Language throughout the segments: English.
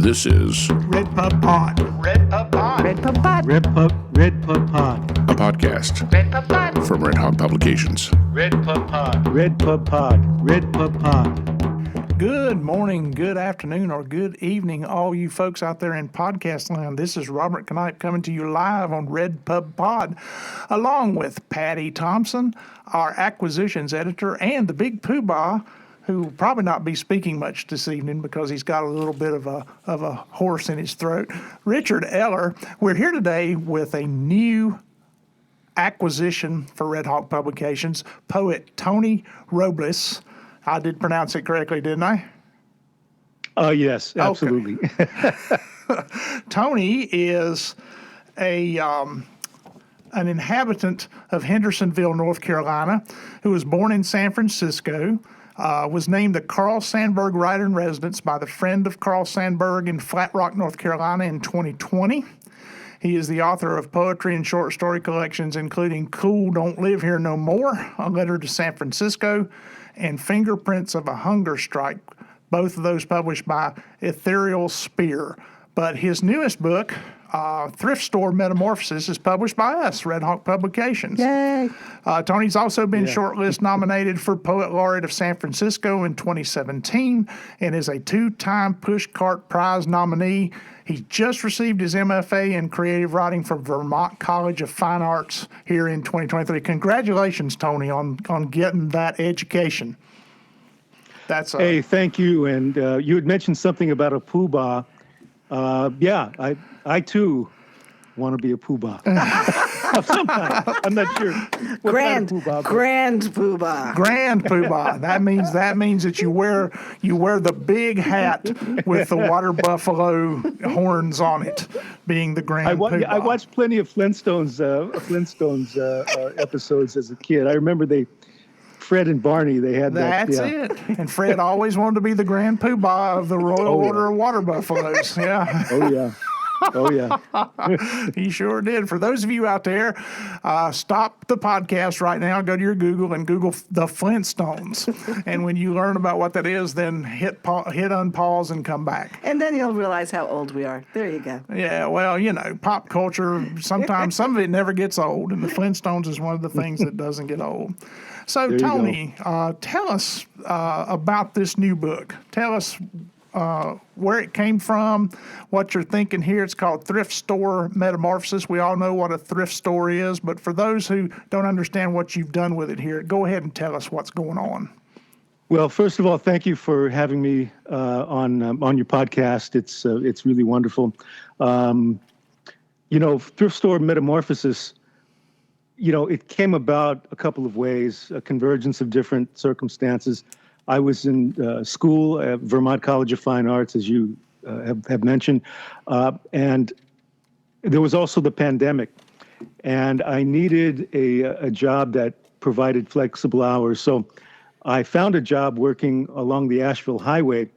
This is RedPubPod. RedPubPod. RedPubPod. RedPubPod. a podcast RedPubPod. from Redhawk Publications. RedPubPod. RedPubPod. RedPubPod. Good morning, good afternoon, or good evening, all you folks out there in podcast land. This is Robert Canipe coming to you live on RedPubPod, along with Patty Thompson, our acquisitions editor, and the Big Poobah, who will probably not be speaking much this evening because he's got a little bit of a horse in his throat, Richard Eller. We're here today with a new acquisition for Redhawk Publications, poet Tony Robles. I did pronounce it correctly, didn't I? Yes, absolutely. Okay. Tony is an inhabitant of Hendersonville, North Carolina, who was born in San Francisco, was named the Carl Sandburg Writer in Residence by the Friend of Carl Sandburg in Flat Rock, North Carolina in 2020. He is the author of poetry and short story collections, including Cool Don't Live Here No More, A Letter to San Francisco, and Fingerprints of a Hunger Strike, both of those published by Ethereal Spear. But his newest book, Thrift Store Metamorphosis, is published by us, Redhawk Publications. Yay. Tony's also been shortlist nominated for Poet Laureate of San Francisco in 2017 and is a two-time Pushcart Prize nominee. He just received his MFA in creative writing from Vermont College of Fine Arts here in 2023. Congratulations, Tony, on getting that education. Hey, thank you. And you had mentioned something about a poobah. I too want to be a poobah of some kind. I'm not sure. Grand Poobah. Grand Poobah. That means that you wear the big hat with the water buffalo horns on it, being the Grand Poobah. I watched plenty of Flintstones episodes as a kid. I remember Fred and Barney, they had that. That's it. And Fred always wanted to be the Grand Poobah of the Royal Order of Water Buffaloes. Yeah. Oh, yeah. He sure did. For those of you out there, stop the podcast right now, go to your Google and Google the Flintstones. And when you learn about what that is, then hit unpause and come back. And then you'll realize how old we are. There you go. Yeah, well, pop culture, sometimes some of it never gets old, and the Flintstones is one of the things that doesn't get old. So, Tony, tell us about this new book. Tell us where it came from, what you're thinking here. It's called Thrift Store Metamorphosis. We all know what a thrift store is, but for those who don't understand what you've done with it here, go ahead and tell us what's going on. Well, first of all, thank you for having me on your podcast. It's really wonderful. Thrift Store Metamorphosis, it came about a couple of ways, a convergence of different circumstances. I was in school at Vermont College of Fine Arts, as you have mentioned, and there was also the pandemic, and I needed a job that provided flexible hours. So I found a job working along the Asheville Highway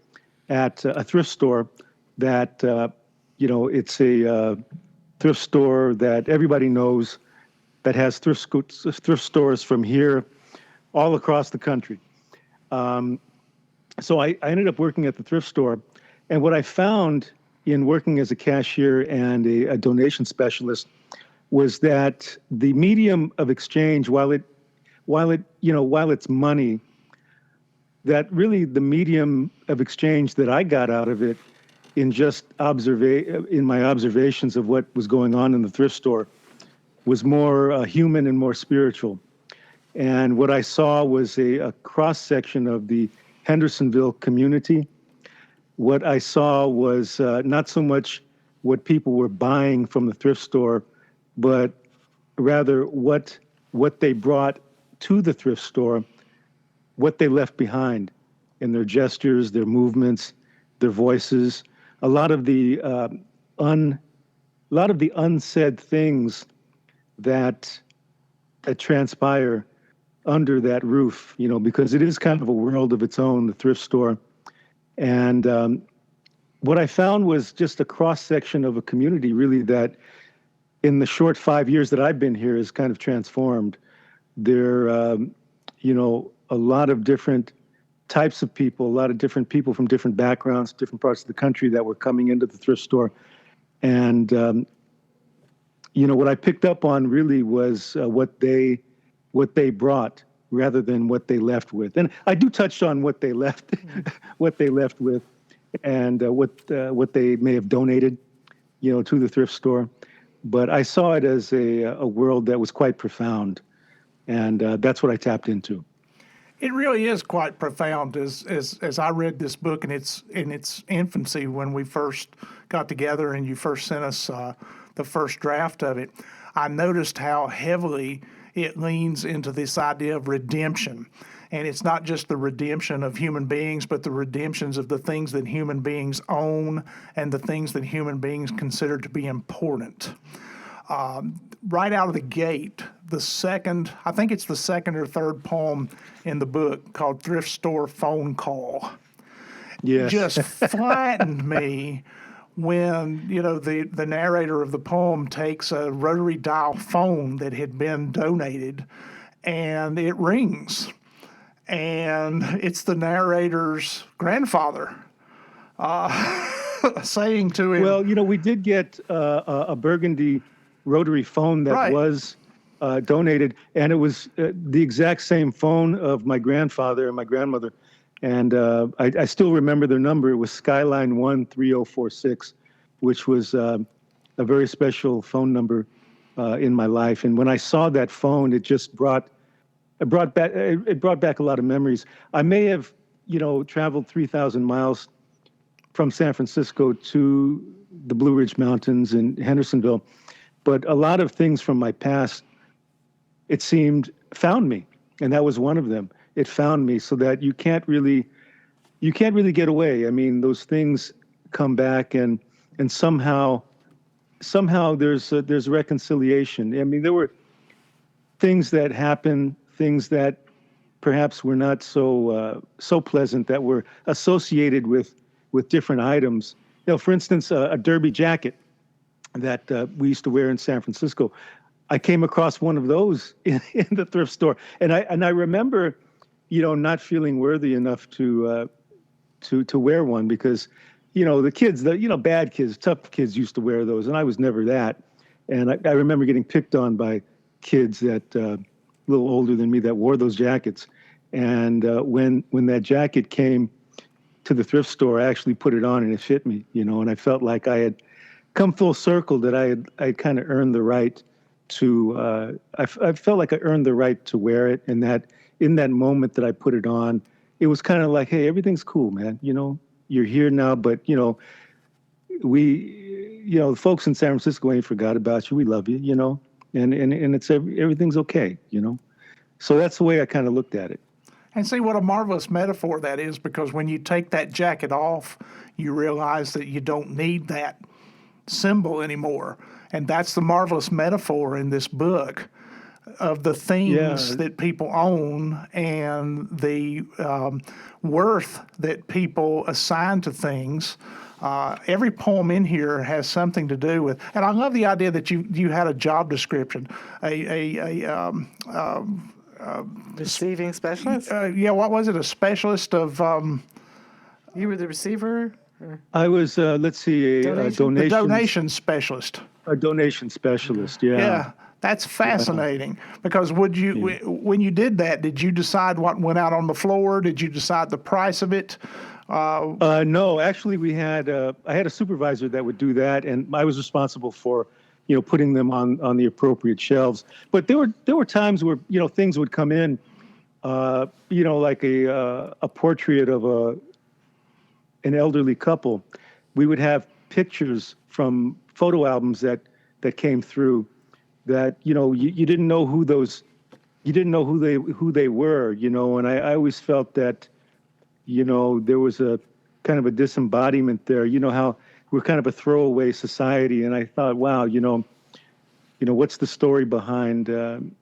at a thrift store that, it's a thrift store that everybody knows, that has thrift stores from here all across the country. So I ended up working at the thrift store, and what I found in working as a cashier and a donation specialist was that the medium of exchange, while it's money, that really the medium of exchange that I got out of it in just in my observations of what was going on in the thrift store was more human and more spiritual. And what I saw was a cross-section of the Hendersonville community. What I saw was not so much what people were buying from the thrift store, but rather what they brought to the thrift store, what they left behind in their gestures, their movements, their voices, a lot of the unsaid things that transpire under that roof, because it is kind of a world of its own, the thrift store. And what I found was just a cross-section of a community, really, that in the short 5 years that I've been here has kind of transformed. There, a lot of different types of people, a lot of different people from different backgrounds, different parts of the country that were coming into the thrift store. And, what I picked up on really was what they brought rather than what they left with. And I do touch on what they left, what they left with, and what they may have donated, to the thrift store. But I saw it as a world that was quite profound, and that's what I tapped into. It really is quite profound. As I read this book in its infancy when we first got together and you first sent us the first draft of it, I noticed how heavily it leans into this idea of redemption. And it's not just the redemption of human beings, but the redemptions of the things that human beings own and the things that human beings consider to be important. Right out of the gate, I think it's the second or third poem in the book called Thrift Store Phone Call. Yes. Just flattened me when, the narrator of the poem takes a rotary dial phone that had been donated and it rings. And it's the narrator's grandfather saying to him. Well, we did get a burgundy rotary phone that Right. was donated, and it was the exact same phone of my grandfather and my grandmother. And I still remember their number. It was Skyline 13046, which was a very special phone number in my life. And when I saw that phone, it just brought back a lot of memories. I may have, traveled 3,000 miles from San Francisco to the Blue Ridge Mountains in Hendersonville, but a lot of things from my past, it seemed, found me, and that was one of them. It found me, so that you can't really get away. I mean, those things come back, and somehow there's reconciliation. I mean, there were things that happened, things that perhaps were not so pleasant, that were associated with different items. For instance, a derby jacket that we used to wear in San Francisco. I came across one of those in the thrift store, and I remember, not feeling worthy enough to wear one because, the kids, bad kids, tough kids used to wear those, and I was never that. And I remember getting picked on by kids that a little older than me that wore those jackets. And when that jacket came to the thrift store, I actually put it on and it fit me, and I felt like I had come full circle, that I kind of earned the right to, I felt like I earned the right to wear it. And that in that moment that I put it on, it was kind of like, hey, everything's cool, man. You're here now, but the folks in San Francisco ain't forgot about you. We love you, and it's everything's okay, So that's the way I kind of looked at it. And see what a marvelous metaphor that is, because when you take that jacket off, you realize that you don't need that symbol anymore. And that's the marvelous metaphor in this book of the things that people own and the worth that people assign to things. Every poem in here has something to do with, and I love the idea that you had a job description, Receiving specialist? what was it? A specialist of You were the receiver? I was, let's see, a Donation? donation specialist. A donation specialist, yeah. Yeah, that's fascinating. Because when you did that, did you decide what went out on the floor? Did you decide the price of it? No, actually, I had a supervisor that would do that, and I was responsible for, putting them on the appropriate shelves. But there were times where things would come in, like a portrait of an elderly couple. We would have pictures from photo albums that came through that you didn't know who they were, and I always felt that there was a kind of a disembodiment there. How we're kind of a throwaway society, and I thought, wow, what's the story behind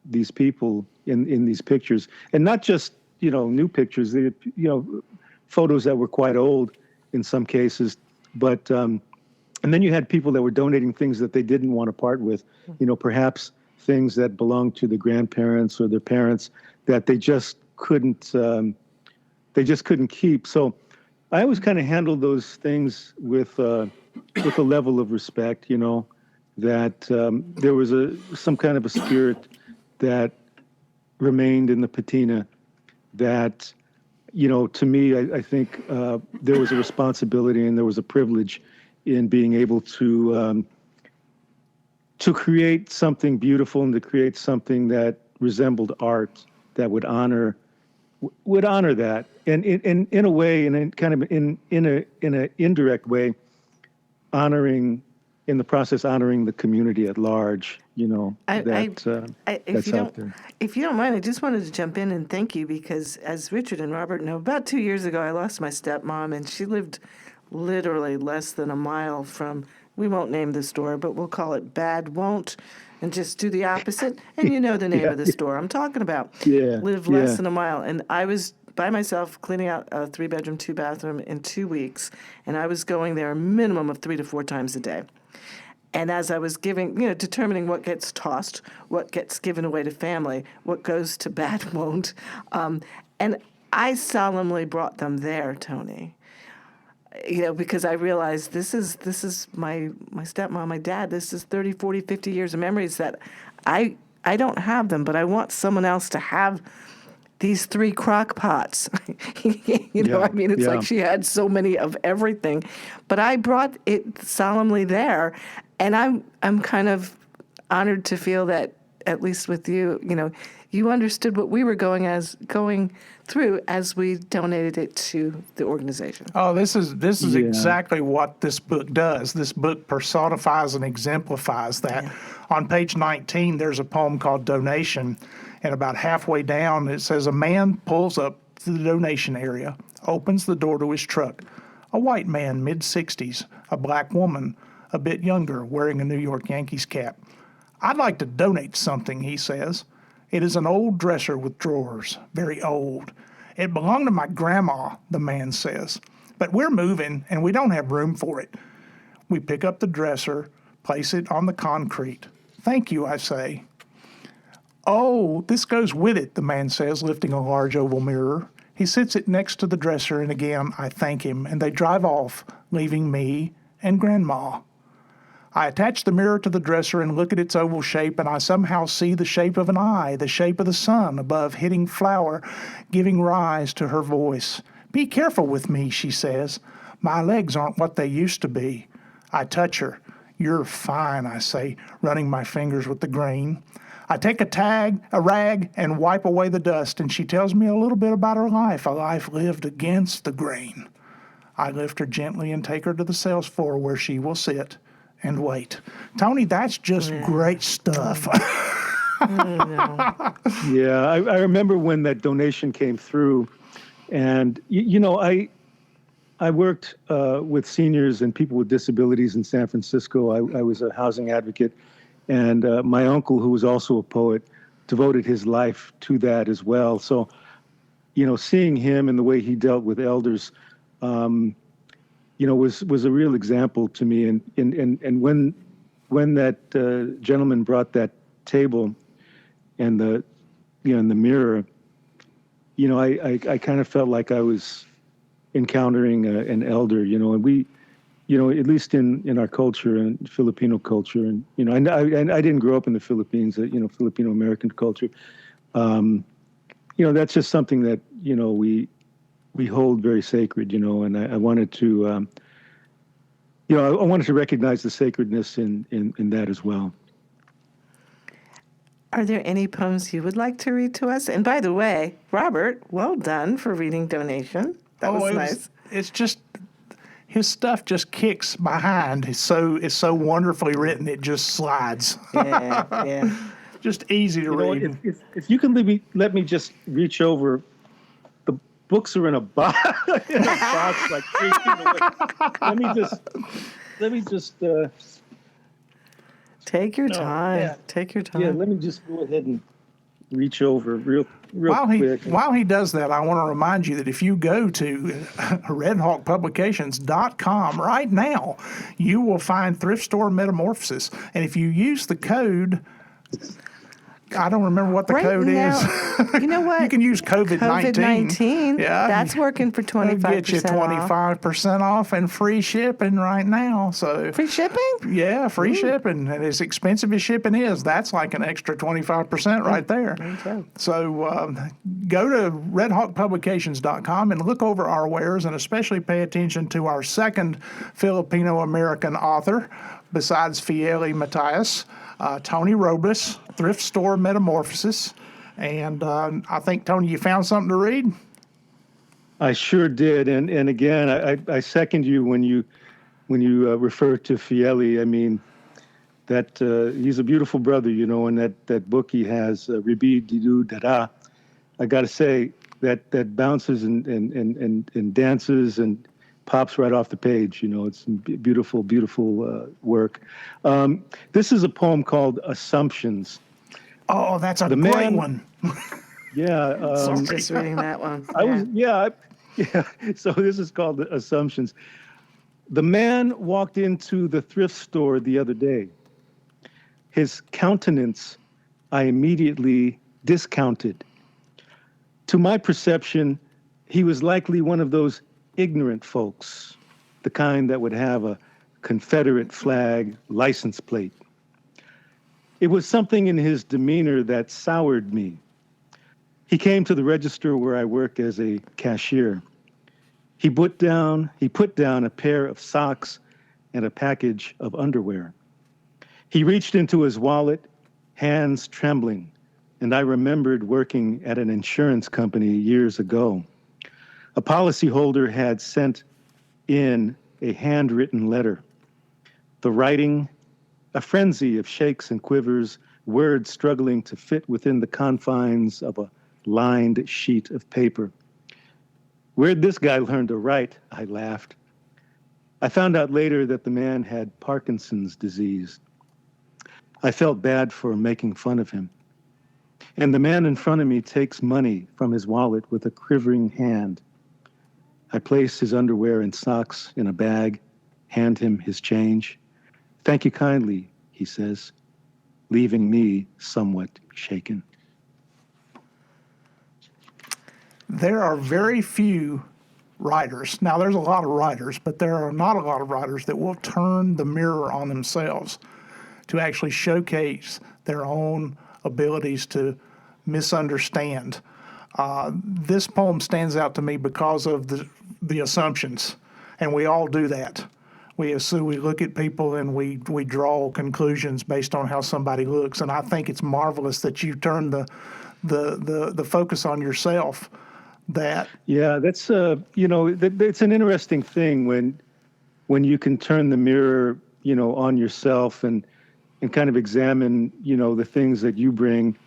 these people in these pictures, and not just new pictures, photos that were quite old in some cases, but and then you had people that were donating things that they didn't want to part with, perhaps things that belonged to the grandparents or their parents that they just couldn't they just couldn't keep. So I always kind of handled those things with a level of respect, that there was some kind of a spirit that remained in the patina that, to me, I think there was a responsibility and there was a privilege in being able to create something beautiful and to create something that resembled art that would honor that, and in a way, and in kind of in an indirect way, honoring the community at large. That's out there. If you don't mind, I just wanted to jump in and thank you because, as Richard and Robert know, about 2 years ago, I lost my stepmom, and she lived literally less than a mile from. We won't name the store, but we'll call it Bad Won't, and just do the opposite. And you know the name of the store I'm talking about. Yeah. Live less than a mile. And I was by myself cleaning out a 3-bedroom, 2-bathroom in 2 weeks, and I was going there a minimum of 3 to 4 times a day. And as I was determining what gets tossed, what gets given away to family, what goes to Bad Won't, and I solemnly brought them there, Tony. Because I realized this is my stepmom, my dad. This is 30, 40, 50 years of memories that I don't have them, but I want someone else to have these 3 crock pots. It's like she had so many of everything. But I brought it solemnly there, and I'm kind of honored to feel that, at least with you, you understood what we were going through as we donated it to the organization. Oh, this is exactly what this book does. This book personifies and exemplifies that. Yeah. On page 19, there's a poem called Donation, and about halfway down, it says, a man pulls up to the donation area, opens the door to his truck. A white man, mid-60s, a black woman, a bit younger, wearing a New York Yankees cap. I'd like to donate something, he says. It is an old dresser with drawers, very old. It belonged to my grandma, the man says. But we're moving, and we don't have room for it. We pick up the dresser, place it on the concrete. Thank you, I say. Oh, this goes with it, the man says, lifting a large oval mirror. He sits it next to the dresser, and again I thank him, and they drive off, leaving me and Grandma. I attach the mirror to the dresser and look at its oval shape, and I somehow see the shape of an eye, the shape of the sun above hitting flower, giving rise to her voice. Be careful with me, she says. My legs aren't what they used to be. I touch her. You're fine, I say, running my fingers with the grain. I take a rag, and wipe away the dust, and she tells me a little bit about her life, a life lived against the grain. I lift her gently and take her to the sales floor where she will sit and wait. Tony, that's just great stuff. Yeah, I remember when that donation came through, and I worked with seniors and people with disabilities in San Francisco. I was a housing advocate, and my uncle, who was also a poet, devoted his life to that as well. So, seeing him and the way he dealt with elders, was a real example to me. And when that gentleman brought that table and the mirror, I kind of felt like I was encountering an elder, and we, at least in our culture and Filipino culture, and I didn't grow up in the Philippines, Filipino American culture. That's just something that we hold very sacred, and I wanted to, I wanted to recognize the sacredness in that as well. Are there any poems you would like to read to us? And by the way, Robert, well done for reading Donation. That was nice. It's just, his stuff just kicks behind. It's so wonderfully written, it just slides. Yeah. Just easy to read. If you can let me just reach over. Books are in a box, like 3 feet away. Let me just. Take your time. Yeah. Take your time. Yeah, let me just go ahead and reach over real quick. While he does that, I want to remind you that if you go to RedHawkPublications.com right now, you will find Thrift Store Metamorphosis. And if you use the code I don't remember what the Right code now, is. you know what? You can use COVID-19. COVID-19. Yeah. That's working for 25% That'll get you 25% off and free shipping right now. So Free shipping? yeah, free shipping. And as expensive as shipping is, that's like an extra 25% right there. Okay. So go to redhawkpublications.com and look over our wares, and especially pay attention to our second Filipino-American author, besides Fieli Matias, Tony Robles, Thrift Store Metamorphosis. And I think, Tony, you found something to read? I sure did, and again, I second you when you refer to Fieli. I mean, that he's a beautiful brother, you know, and that book he has, Ribi Didu Dada. I got to say that bounces and dances and pops right off the page. You know, it's beautiful, beautiful work. This is a poem called Assumptions. Oh, that's a great one. Yeah. Just reading that one. Yeah. So this is called Assumptions. The man walked into the thrift store the other day. His countenance I immediately discounted. To my perception, he was likely one of those ignorant folks, the kind that would have a Confederate flag license plate. It was something in his demeanor that soured me. He came to the register where I work as a cashier. He put down a pair of socks and a package of underwear. He reached into his wallet, hands trembling, and I remembered working at an insurance company years ago. A policyholder had sent in a handwritten letter. The writing, a frenzy of shakes and quivers, words struggling to fit within the confines of a lined sheet of paper. Where'd this guy learn to write? I laughed. I found out later that the man had Parkinson's disease. I felt bad for making fun of him. And the man in front of me takes money from his wallet with a quivering hand. I place his underwear and socks in a bag, hand him his change. Thank you kindly, he says, leaving me somewhat shaken. There are very few writers. Now, there's a lot of writers, but there are not a lot of writers that will turn the mirror on themselves to actually showcase their own abilities to misunderstand. This poem stands out to me because of the assumptions, and we all do that. We assume, we look at people and we draw conclusions based on how somebody looks, and I think it's marvelous that you turn the focus on yourself. Yeah, that's it's an interesting thing when you can turn the mirror, on yourself and kind of examine, the things that you bring,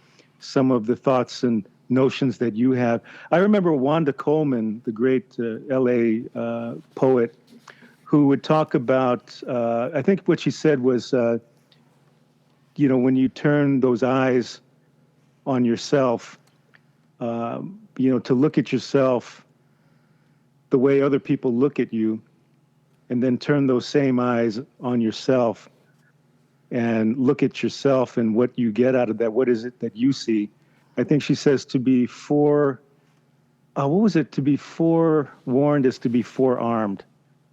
some of the thoughts and notions that you have. I remember Wanda Coleman, the great LA poet, who would talk about, I think what she said was, when you turn those eyes on yourself, to look at yourself the way other people look at you, and then turn those same eyes on yourself and look at yourself and what you get out of that. What is it that you see? I think she says to be forewarned is to be forearmed.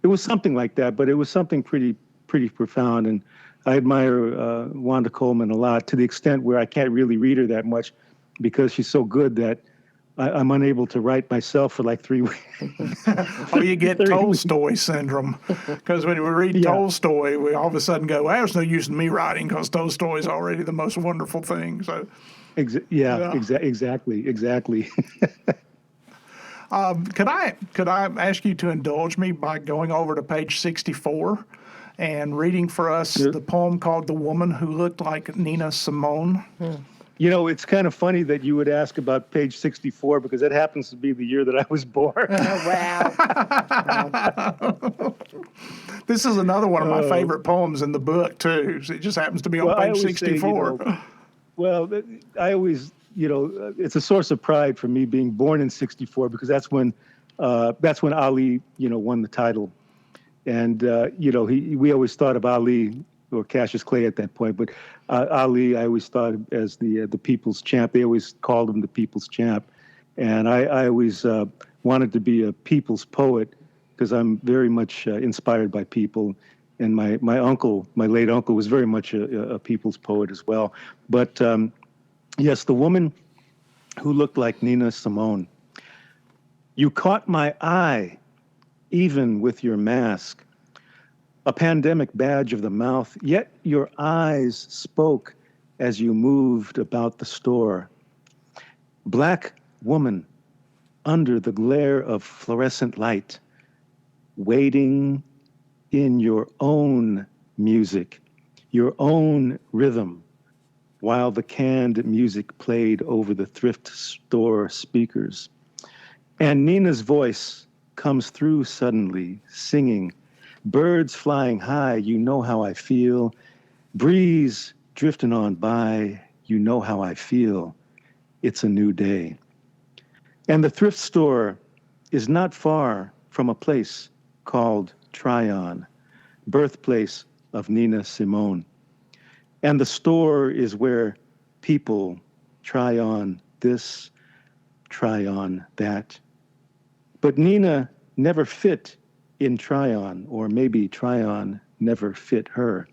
It was something like that, but it was something pretty profound. And I admire Wanda Coleman a lot, to the extent where I can't really read her that much because she's so good that I'm unable to write myself for like 3 weeks. Oh, you get Tolstoy syndrome. Because when we read Tolstoy, we all of a sudden go, well, there's no use in me writing because Tolstoy is already the most wonderful thing. So, exactly. Could I ask you to indulge me by going over to page 64 and reading for us the poem called "The Woman Who Looked Like Nina Simone"? It's kind of funny that you would ask about page 64 because that happens to be the year that I was born. Oh, wow. This is another one of my favorite poems in the book, too. It just happens to be on page 64. I always, it's a source of pride for me being born in 64 because that's when Ali, won the title. And, we always thought of Ali, or Cassius Clay at that point, but Ali, I always thought as the people's champ. They always called him the people's champ. And I always wanted to be a people's poet because I'm very much inspired by people. And my uncle, my late uncle, was very much a people's poet as well. But yes, the woman who looked like Nina Simone. You caught my eye, even with your mask, a pandemic badge of the mouth, yet your eyes spoke as you moved about the store. Black woman under the glare of fluorescent light, waiting in your own music, your own rhythm, while the canned music played over the thrift store speakers. And Nina's voice comes through suddenly, singing, birds flying high, you know how I feel. Breeze drifting on by, you know how I feel. It's a new day. And the thrift store is not far from a place called Tryon, birthplace of Nina Simone. And the store is where people try on this, try on that. But Nina never fit in Tryon, or maybe Tryon never fit her.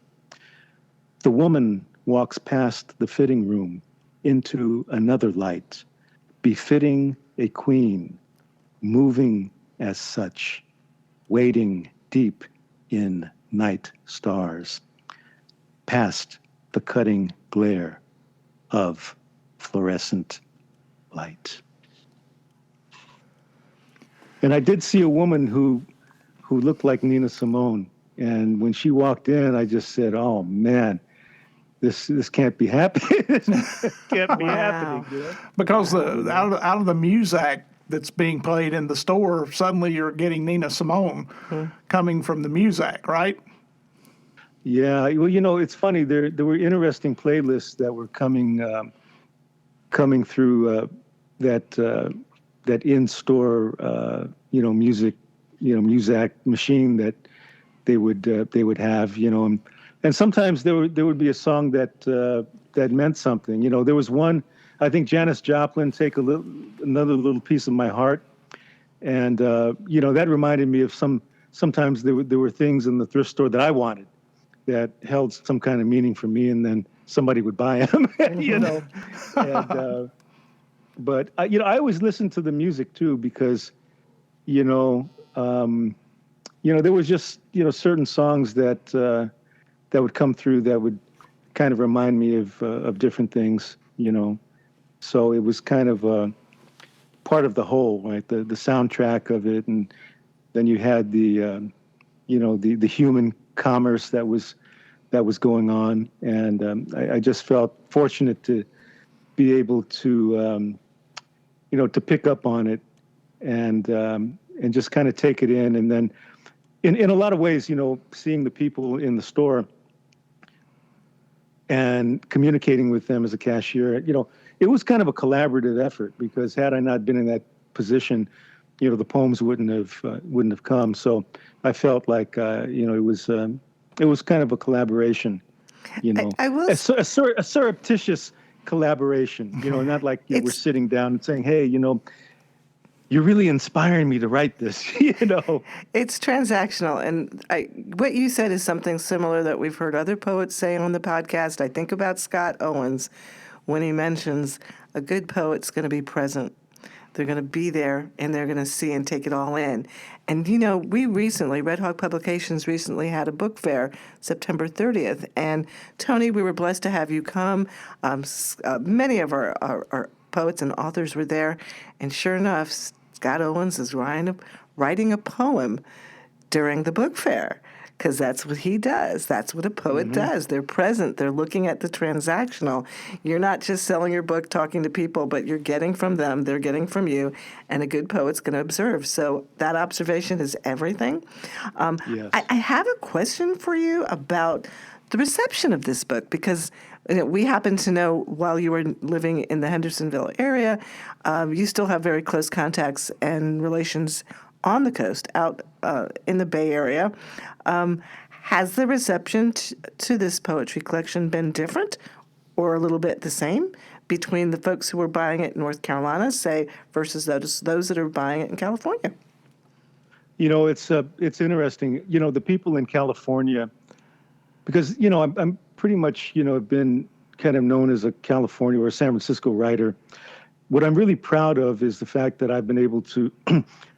The woman walks past the fitting room into another light, befitting a queen, moving as such, waiting deep in night stars, past the cutting glare of fluorescent light. And I did see a woman who looked like Nina Simone, and when she walked in, I just said, "Oh man, this can't be happening. This can't be happening." You know? Because out of the music that's being played in the store, suddenly you're getting Nina Simone coming from the music, right? Yeah, well, you know, it's funny. There were interesting playlists that were coming through that in-store music Muzak machine that they would have, and sometimes there would be a song that meant something. You know, there was one, I think Janis Joplin, "Take Another Little Piece of My Heart," and that reminded me of sometimes there were things in the thrift store that I wanted that held some kind of meaning for me, and then somebody would buy them, and but I always listened to the music too, because there was just certain songs that would come through that would kind of remind me of different things, so it was kind of part of the whole, right? The soundtrack of it, and then you had the the human commerce that was going on, and I just felt fortunate to be able to to pick up on it and just kind of take it in, and then in a lot of ways, seeing the people in the store and communicating with them as a cashier, it was kind of a collaborative effort, because had I not been in that position, the poems wouldn't have come. So I felt like it was kind of a collaboration, I will a surreptitious collaboration, not like we're sitting down and saying, "Hey, you're really inspiring me to write this." It's transactional, and what you said is something similar that we've heard other poets say on the podcast. I think about Scott Owens when he mentions a good poet's going to be present. They're going to be there, and they're going to see and take it all in. And, we recently, Redhawk Publications recently had a book fair, September 30th. And, Tony, we were blessed to have you come. Many of our poets and authors were there. And sure enough, Scott Owens is writing a poem during the book fair, because that's what he does. That's what a poet does. They're present. They're looking at the transactional. You're not just selling your book, talking to people, but you're getting from them. They're getting from you, and a good poet's going to observe. So that observation is everything. Yes. I have a question for you about the reception of this book, because we happen to know while you were living in the Hendersonville area, you still have very close contacts and relations on the coast, out in the Bay Area. Has the reception to this poetry collection been different or a little bit the same between the folks who were buying it in North Carolina, say, versus those that are buying it in California? It's interesting. The people in California, because I'm pretty much have been kind of known as a California or a San Francisco writer. What I'm really proud of is the fact that I've been able to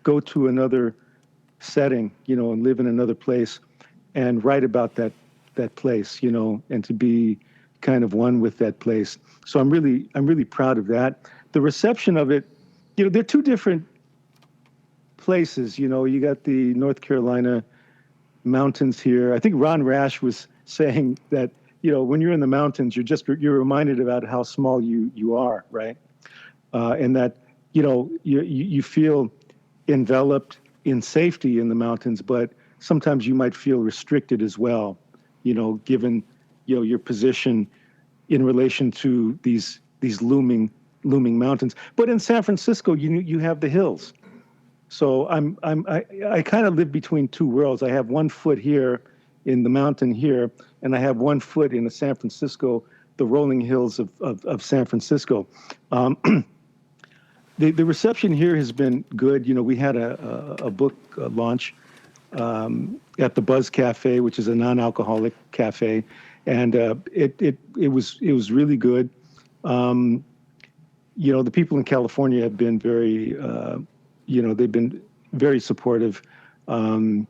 go to another setting, and live in another place and write about that place, and to be kind of one with that place. So I'm really proud of that. The reception of it, they're two different places. You got the North Carolina mountains here. I think Ron Rash was saying that, when you're in the mountains, you're reminded about how small you are, right? And that, you feel enveloped in safety in the mountains, but sometimes you might feel restricted as well, given, your position in relation to these looming mountains. But in San Francisco, you have the hills. So I kind of live between two worlds. I have one foot here in the mountain here, and I have one foot in the San Francisco, the rolling hills of San Francisco. The reception here has been good. We had a book launch at the Buzz Cafe, which is a non-alcoholic cafe, and it was really good. The people in California have been very, they've been very supportive. They're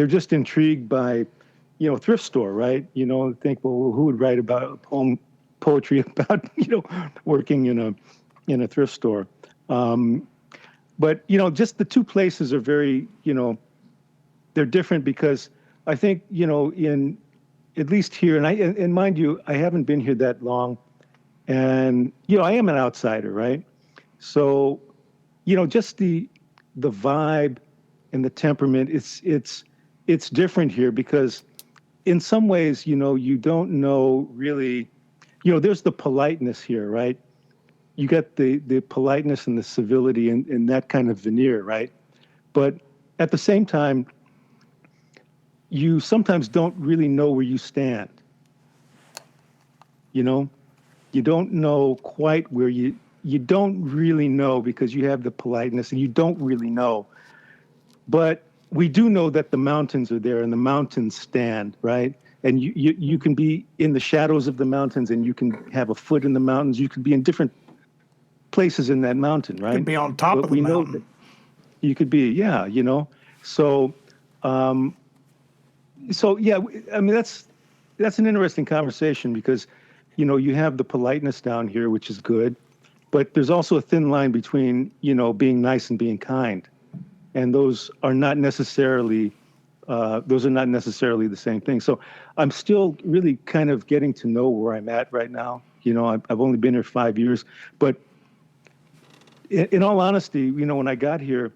just intrigued by, thrift store, right? Think, well, who would write about poetry about, working in a thrift store? But, just the two places are very, they're different because I think, in at least here, and mind you, I haven't been here that long, and, I am an outsider, right? So, just the vibe and the temperament, it's different here because in some ways, you don't know really, there's the politeness here, right? You got the politeness and the civility and that kind of veneer, right? But at the same time, you sometimes don't really know where you stand. You don't know quite where you don't really know because you have the politeness and you don't really know. But we do know that the mountains are there and the mountains stand, right? And you can be in the shadows of the mountains and you can have a foot in the mountains. You could be in different places in that mountain, right? You could be on top of the mountain. You could be, yeah, So, yeah, I mean, that's an interesting conversation because, you have the politeness down here, which is good, but there's also a thin line between, being nice and being kind. And those are not necessarily the same thing. So I'm still really kind of getting to know where I'm at right now. I've only been here 5 years, but in all honesty, when I got here,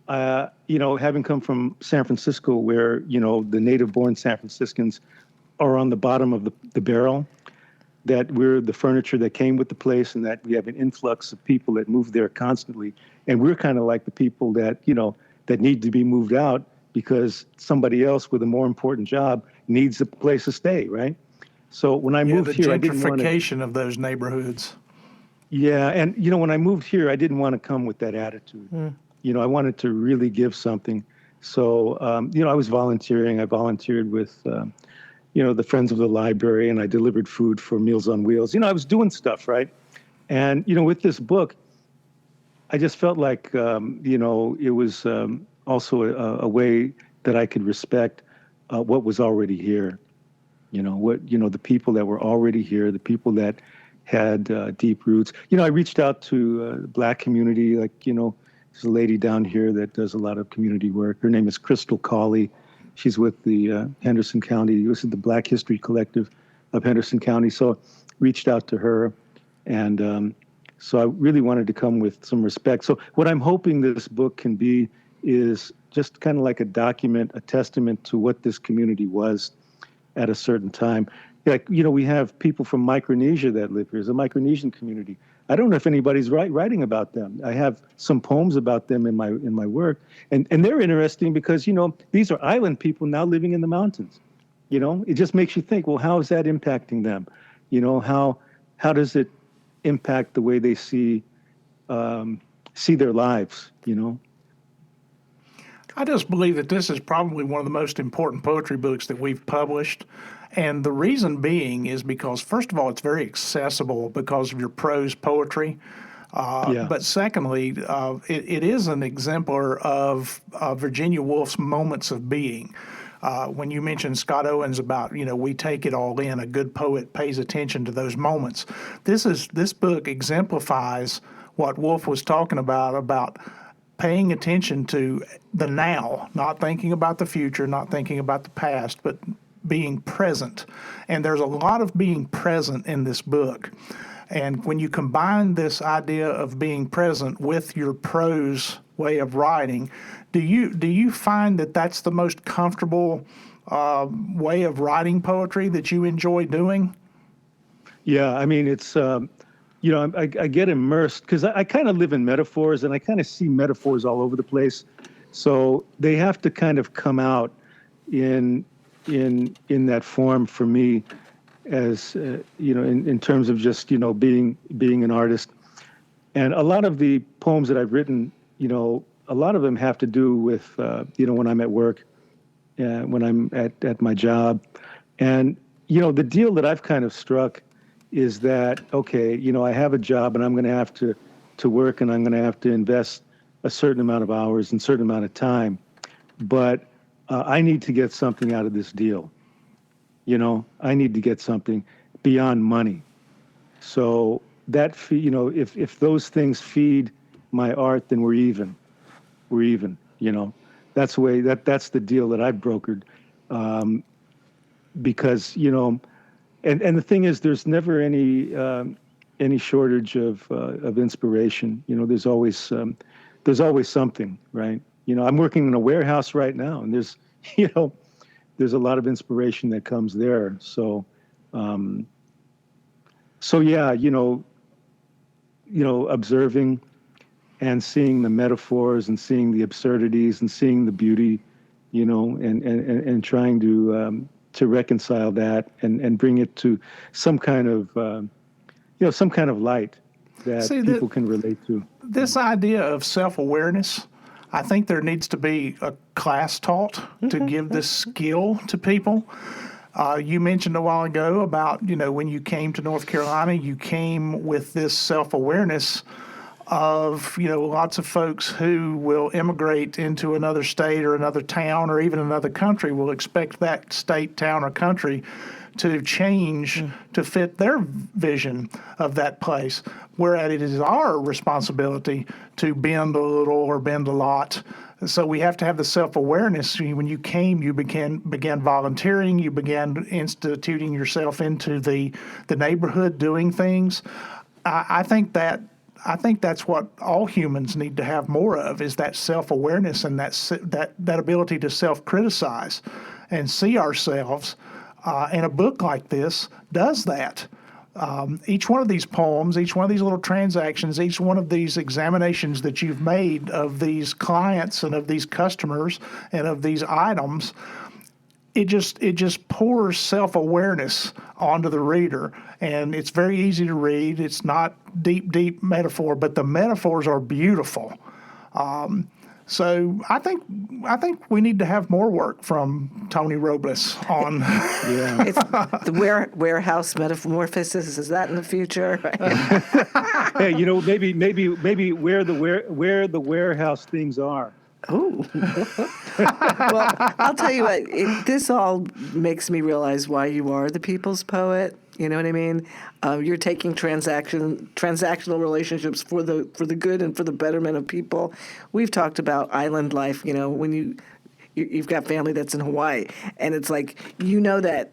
having come from San Francisco where, the native-born San Franciscans are on the bottom of the barrel, that we're the furniture that came with the place and that we have an influx of people that move there constantly. And we're kind of like the people that, that need to be moved out because somebody else with a more important job needs a place to stay, right? So when I moved here, I didn't want to... gentrification of those neighborhoods. Yeah, and, when I moved here, I didn't want to come with that attitude. I wanted to really give something. So, I was volunteering. I volunteered with... the Friends of the Library, and I delivered food for Meals on Wheels. I was doing stuff, right? And, with this book, I just felt like, it was also a way that I could respect what was already here. The people that were already here, the people that had deep roots. I reached out to the Black community, like, there's a lady down here that does a lot of community work. Her name is Crystal Cawley. She's with the Henderson County, this is the Black History Collective of Henderson County. So reached out to her. And so I really wanted to come with some respect. So what I'm hoping this book can be is just kind of like a document, a testament to what this community was at a certain time. Like, we have people from Micronesia that live here. There's a Micronesian community. I don't know if anybody's writing about them. I have some poems about them in my work, and they're interesting because these are island people now living in the mountains. It just makes you think. Well, how is that impacting them? How does it impact the way they see their lives? I just believe that this is probably one of the most important poetry books that we've published. And the reason being is because, first of all, it's very accessible because of your prose poetry. But secondly, it is an exemplar of Virginia Woolf's moments of being. When you mentioned Scott Owens about, we take it all in, a good poet pays attention to those moments. This book exemplifies what Woolf was talking about paying attention to the now, not thinking about the future, not thinking about the past, but being present. And there's a lot of being present in this book. And when you combine this idea of being present with your prose way of writing, do you find that that's the most comfortable way of writing poetry that you enjoy doing? Yeah, I mean, it's I get immersed because I kind of live in metaphors, and I kind of see metaphors all over the place. So they have to kind of come out in that form for me, as in terms of just being an artist. And a lot of the poems that I've written, a lot of them have to do with when I'm at work, when I'm at my job, and the deal that I've kind of struck is that, okay, I have a job and I'm going to have to work, and I'm going to have to invest a certain amount of hours and certain amount of time, but I need to get something out of this deal. I need to get something beyond money. So that, if those things feed my art, then we're even. That's the way that's the deal that I've brokered, because and the thing is, there's never any shortage of inspiration. There's always something, right? I'm working in a warehouse right now, and there's there's a lot of inspiration that comes there. So yeah, observing and seeing the metaphors and seeing the absurdities and seeing the beauty, and trying to reconcile that and bring it to some kind of light that people can relate to. This idea of self-awareness, I think there needs to be a class taught to give this skill to people. You mentioned a while ago about, when you came to North Carolina, you came with this self-awareness of, lots of folks who will immigrate into another state or another town or even another country will expect that state, town, or country to change to fit their vision of that place, whereas it is our responsibility to bend a little or bend a lot. So we have to have the self-awareness. When you came, you began volunteering, you began instituting yourself into the neighborhood, doing things. I think that's what all humans need to have more of, is that self-awareness and that ability to self-criticize and see ourselves. And a book like this does that. Each one of these poems, each one of these little transactions, each one of these examinations that you've made of these clients and of these customers and of these items, it just pours self-awareness onto the reader, and it's very easy to read. It's not deep metaphor, but the metaphors are beautiful. So I think we need to have more work from Tony Robles on. Yeah. It's the warehouse metamorphosis. Is that in the future? Hey, maybe where the warehouse things are. Oh. Well, I'll tell you what, this all makes me realize why you are the people's poet. You know what I mean? You're taking transactional relationships for the good and for the betterment of people. We've talked about island life, when you've got family that's in Hawaii, and it's like, that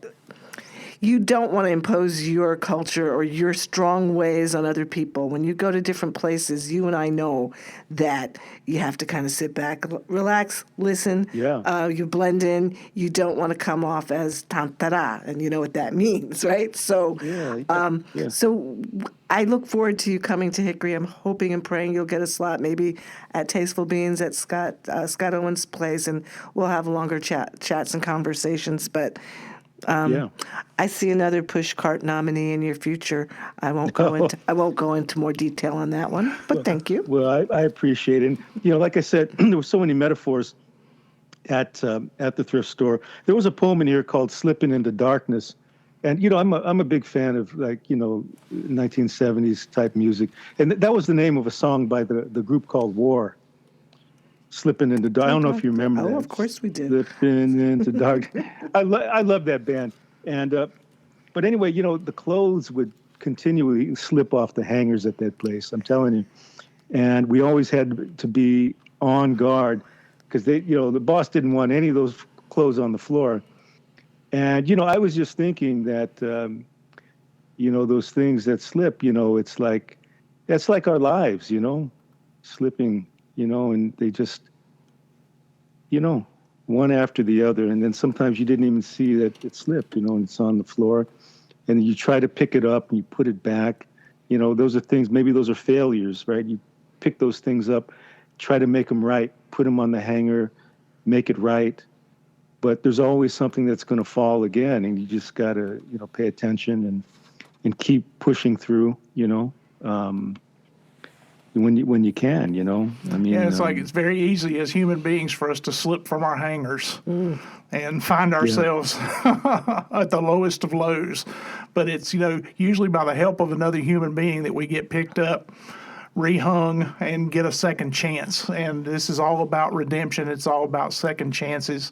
you don't want to impose your culture or your strong ways on other people. When you go to different places, you and I know that you have to kind of sit back, relax, listen. Yeah. You blend in. You don't want to come off as tantara, and you know what that means, right? So, Yeah. so I look forward to you coming to Hickory. I'm hoping and praying you'll get a slot, maybe at Tasteful Beans at Scott Owens' place, and we'll have longer chats and conversations. But I see another pushcart nominee in your future. I won't go into more detail on that one, but thank you. Well, I appreciate it. And, like I said, there were so many metaphors at the thrift store. There was a poem in here called "Slipping into Darkness," and I'm a big fan of 1970s type music, and that was the name of a song by the group called War. Slipping into dark. I don't know if you remember that. Oh, of course we do. Slipping into dark. I love that band. And but anyway, the clothes would continually slip off the hangers at that place. I'm telling you. And we always had to be on guard because the boss didn't want any of those clothes on the floor. And I was just thinking that those things that slip, it's like that's like our lives, slipping. And they just, one after the other. And then sometimes you didn't even see that it slipped, and it's on the floor. And you try to pick it up and you put it back. Those are things, maybe those are failures, right? You pick those things up, try to make them right, put them on the hanger, make it right. But there's always something that's going to fall again. And you just got to, pay attention and keep pushing through, when you can, I mean, it's like it's very easy as human beings for us to slip from our hangers and find ourselves at the lowest of lows. But it's, usually by the help of another human being that we get picked up, rehung, and get a second chance. And this is all about redemption. It's all about second chances.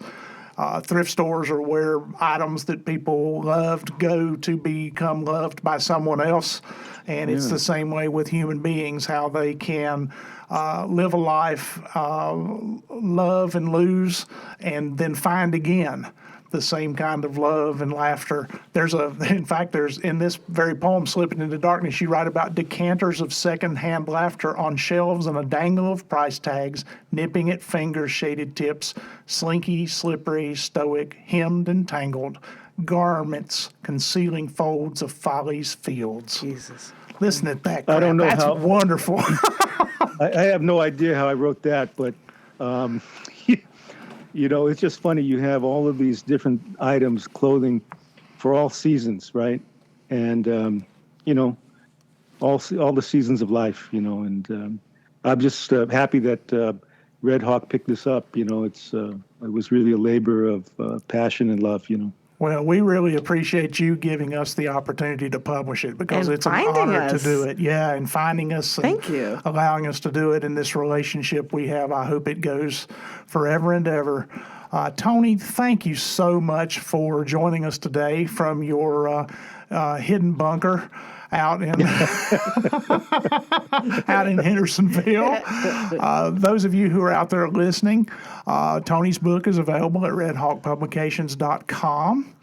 Thrift stores are where items that people loved go to become loved by someone else. And it's the same way with human beings, how they can live a life, love and lose, and then find again the same kind of love and laughter. There's in this very poem, Slipping into Darkness, you write about decanters of second-hand laughter on shelves and a dangle of price tags, nipping at fingers' shaded tips, slinky, slippery, stoic, hemmed and tangled, garments concealing folds of folly's fields. Jesus. Listen to that crap. I don't know That's how wonderful. I have no idea how I wrote that, but it's just funny. You have all of these different items, clothing for all seasons, right? And all the seasons of life, And I'm just happy that Redhawk picked this up. It was really a labor of passion and love. Well, we really appreciate you giving us the opportunity to publish it because And it's an finding honor us. to do it. Yeah, and finding us. And Thank you. allowing us to do it in this relationship we have. I hope it goes forever and ever. Tony, thank you so much for joining us today from your hidden bunker out in Hendersonville. Those of you who are out there listening, Tony's book is available at redhawkpublications.com.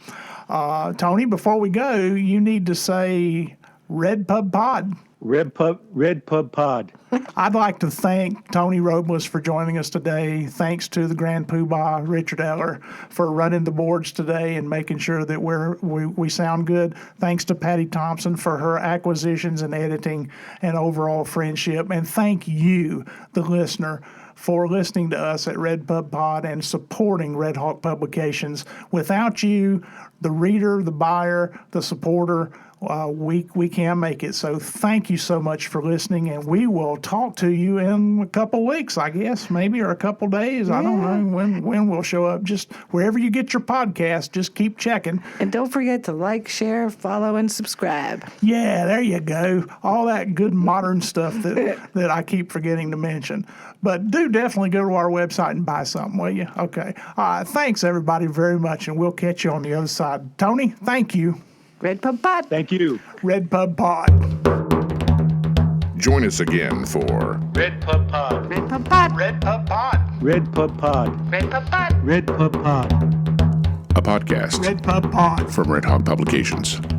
Tony, before we go, you need to say RedPubPod. RedPubPod. I'd like to thank Tony Robles for joining us today. Thanks to the Grand Poobah, Richard Eller, for running the boards today and making sure that we sound good. Thanks to Patty Thompson for her acquisitions and editing and overall friendship. And thank you, the listener, for listening to us at RedPubPod and supporting Redhawk Publications. Without you, the reader, the buyer, the supporter, we can't make it. So thank you so much for listening, and we will talk to you in a couple weeks, I guess, maybe, or a couple days. I don't know when we'll show up. Just wherever you get your podcast, just keep checking. And don't forget to like, share, follow, and subscribe. Yeah, there you go. All that good modern stuff that I keep forgetting to mention. But do definitely go to our website and buy something, will you? Okay. Thanks, everybody, very much, and we'll catch you on the other side. Tony, thank you. RedPubPod. Thank you. RedPubPod. Join us again for RedPubPod. RedPubPod. RedPubPod. RedPubPod. RedPubPod. RedPubPod. a podcast RedPubPod. from Redhawk Publications.